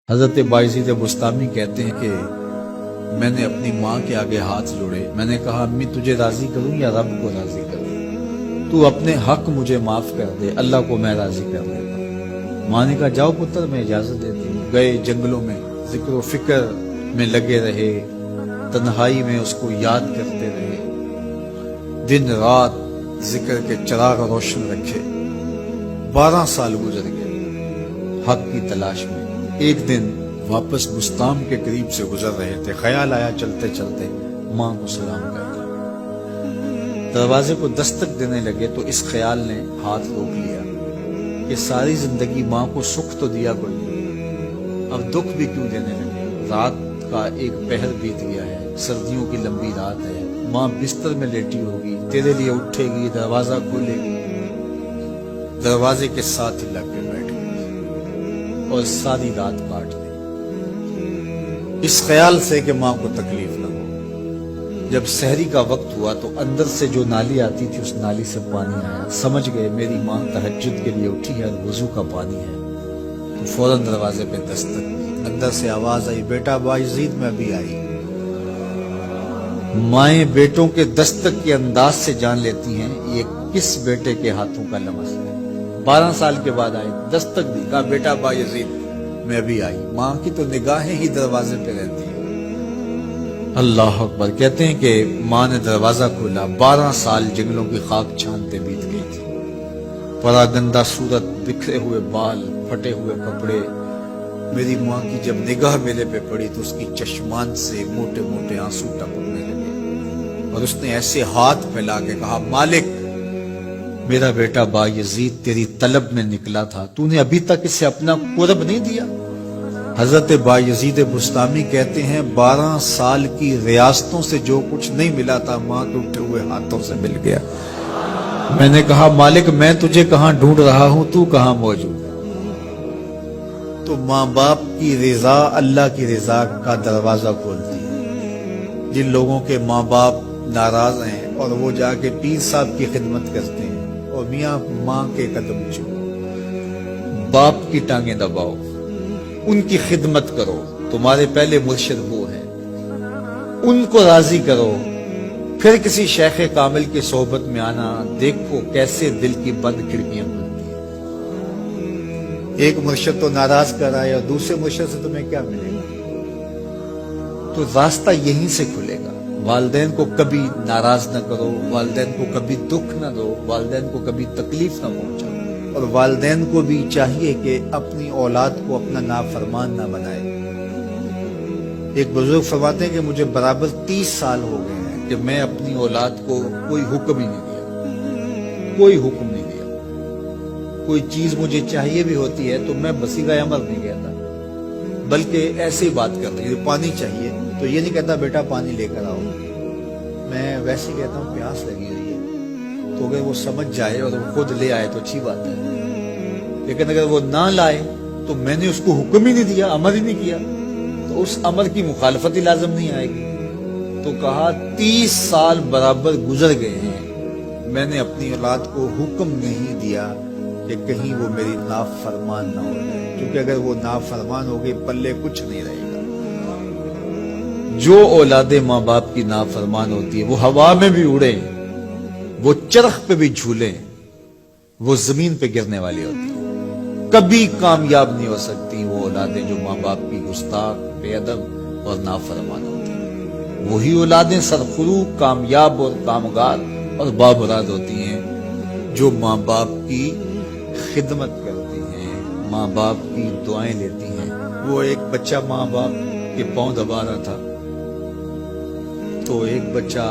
حضرت باعزید بستامی کہتے ہیں کہ میں نے اپنی ماں کے آگے ہاتھ جوڑے، میں نے کہا امی تجھے راضی کروں یا رب کو راضی کروں؟ تو اپنے حق مجھے معاف کر دے، اللہ کو میں راضی کر دیتا ہوں۔ ماں نے کہا جاؤ پتر میں اجازت دیتی ہوں۔ گئے جنگلوں میں، ذکر و فکر میں لگے رہے، تنہائی میں اس کو یاد کرتے رہے، دن رات ذکر کے چراغ روشن رکھے۔ 12 سال گزر گئے حق کی تلاش میں۔ ایک دن واپس بستام کے قریب سے گزر رہے تھے، خیال آیا چلتے چلتے ماں کو سلام کر دیا۔ دروازے کو دستک دینے لگے تو اس خیال نے ہاتھ روک لیا کہ ساری زندگی ماں کو سکھ تو دیا کوئی نہیں، اب دکھ بھی کیوں دینے لگے؟ رات کا ایک پہر بیت گیا ہے، سردیوں کی لمبی رات ہے، ماں بستر میں لیٹی ہوگی، تیرے لیے اٹھے گی، دروازہ کھولے گی، دروازے کے ساتھ ہی لگ کے بیٹھ گئی اور ساری رات کاٹ دی، اس خیال سے کہ ماں کو تکلیف نہ ہو۔ جب سحری کا وقت ہوا تو اندر سے جو نالی آتی تھی اس نالی سے پانی آیا، سمجھ گئے میری ماں تہجد کے لیے اٹھی ہے اور وضو کا پانی ہے، تو فوراً دروازے پہ دستک دی۔ اندر سے آواز آئی بیٹا باعزید میں ابھی آئی۔ مائیں بیٹوں کے دستک کے انداز سے جان لیتی ہیں یہ کس بیٹے کے ہاتھوں کا لمس ہے۔ 12 سال کے بعد آئی، دستک دی، کہا بیٹا باعزید میں ابھی آئی۔ ماں کی تو نگاہیں ہی دروازے پہ رہتی ہیں۔ اللہ اکبر۔ کہتے ہیں کہ ماں نے دروازہ کھولا، 12 سال جنگلوں کی خاک چھانتے بیت گئی تھی، پراگندہ صورت، بکھرے ہوئے بال، پھٹے ہوئے کپڑے۔ میری ماں کی جب نگاہ میرے پہ پڑی تو اس کی چشمان سے موٹے موٹے آنسو ٹپکنے لگے اور اس نے ایسے ہاتھ پھیلا کے کہا مالک میرا بیٹا باعزید تیری طلب میں نکلا تھا، تو نے ابھی تک اسے اپنا قرب نہیں دیا۔ حضرت باعزید بستامی کہتے ہیں 12 سال کی ریاستوں سے جو کچھ نہیں ملا تھا ماں کے اٹھے ہوئے ہاتھوں سے مل گیا۔ میں نے کہا مالک میں تجھے کہاں ڈھونڈ رہا ہوں، تو کہاں موجود ہے؟ تو ماں باپ کی رضا اللہ کی رضا کا دروازہ کھولتی ہے۔ جن لوگوں کے ماں باپ ناراض ہیں اور وہ جا کے پیر صاحب کی خدمت کرتے ہیں اور میاں ماں کے قدم چومو، باپ کی ٹانگیں دباؤ، ان کی خدمت کرو، تمہارے پہلے مرشد وہ ہیں، ان کو راضی کرو، پھر کسی شیخ کامل کی صحبت میں آنا، دیکھو کیسے دل کی بند کھڑکیاں کھلتی ہیں۔ ایک مرشد تو ناراض کر آئے اور دوسرے مرشد سے تمہیں کیا ملے گا؟ تو راستہ یہیں سے کھلے گا۔ والدین کو کبھی ناراض نہ کرو، والدین کو کبھی دکھ نہ دو، والدین کو کبھی تکلیف نہ پہنچاؤ، اور والدین کو بھی چاہیے کہ اپنی اولاد کو اپنا نافرمان نہ بنائے۔ ایک بزرگ فرماتے ہیں کہ مجھے برابر 30 سال ہو گئے ہیں کہ میں اپنی اولاد کو کوئی حکم ہی نہیں دیا، کوئی حکم نہیں دیا۔ کوئی چیز مجھے چاہیے بھی ہوتی ہے تو میں بصیغہ عمل نہیں کہتا، بلکہ ایسے ہی بات کرتا ہوں، پانی چاہیے تو یہ نہیں کہتا بیٹا پانی لے کر آؤ، میں ویسے ہی کہتا ہوں پیاس لگی ہوئی ہے، تو اگر وہ سمجھ جائے اور وہ خود لے آئے تو اچھی بات ہے، لیکن اگر وہ نہ لائے تو میں نے اس کو حکم ہی نہیں دیا، امر ہی نہیں کیا، تو اس امر کی مخالفت ہی لازم نہیں آئے گی۔ تو کہا 30 سال برابر گزر گئے ہیں، میں نے اپنی اولاد کو حکم نہیں دیا کہ کہیں وہ میری نافرمان نہ ہو جائے، کیونکہ اگر وہ نافرمان ہو گئی پلے کچھ نہیں رہے گا۔ جو اولاد ماں باپ کی نافرمان ہوتی ہے وہ ہوا میں بھی اڑے، وہ چرخ پہ بھی جھولے، وہ زمین پہ گرنے والی ہوتی ہے، کبھی کامیاب نہیں ہو سکتی وہ اولادیں جو ماں باپ کی گستاخ، بے ادب اور نافرمان ہوتی ہیں۔ وہی اولادیں سرخرو، کامیاب اور کامگار اور بامراد ہوتی ہیں جو ماں باپ کی خدمت کرتی ہیں، ماں باپ کی دعائیں لیتی ہیں۔ وہ ایک بچہ ماں باپ کے پاؤں دبا رہا تھا تو ایک بچہ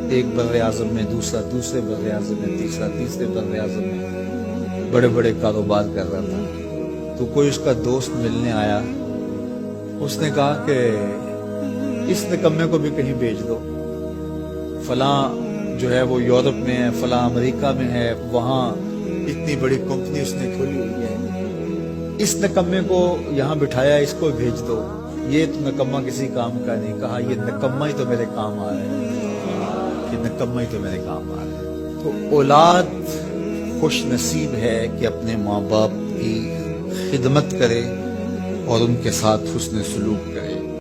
ایک بر اعظم میں، دوسرے بر اعظم میں، تیسرے بر اعظم میں بڑے بڑے کاروبار کر رہا تھا، تو کوئی اس کا دوست ملنے آیا، اس نے کہا کہ اس نکمے کو بھی کہیں بھیج دو، فلاں جو ہے وہ یورپ میں ہے، فلاں امریکہ میں ہے، وہاں اتنی بڑی کمپنی اس نے کھولی ہوئی ہے، اس نکمے کو یہاں بٹھایا، اس کو بھیج دو، یہ تو نکمہ کسی کام کا نہیں۔ کہا یہ نکمہ ہی تو میرے کام آ رہا ہے، یہ نکمہ ہی تو میرے کام آ رہا ہے۔ تو اولاد خوش نصیب ہے کہ اپنے ماں باپ کی خدمت کرے اور ان کے ساتھ حسن سلوک کرے۔